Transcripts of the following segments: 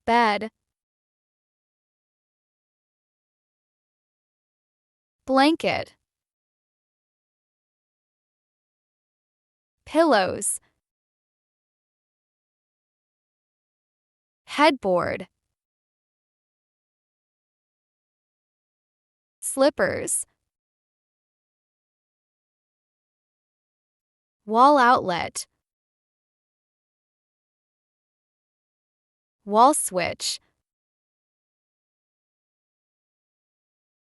bed, blanket, pillows, headboard, slippers, wall outlet, wall switch,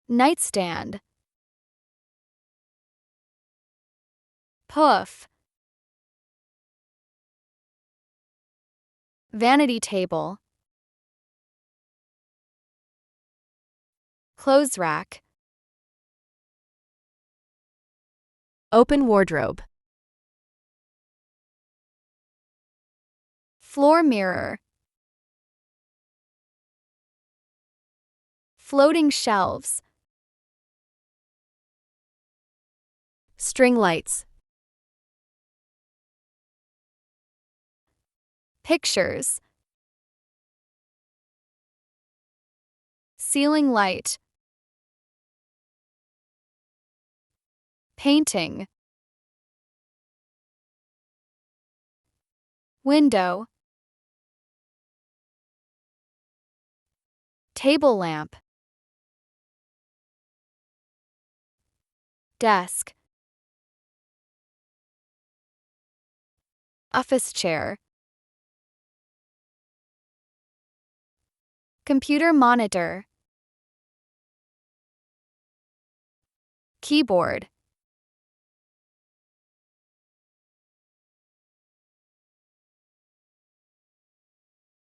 nightstand, puff, vanity table, clothes rack, open wardrobe, floor mirror, floating shelves, string lights, pictures, ceiling light, painting, window, table lamp, desk, office chair, computer monitor, keyboard,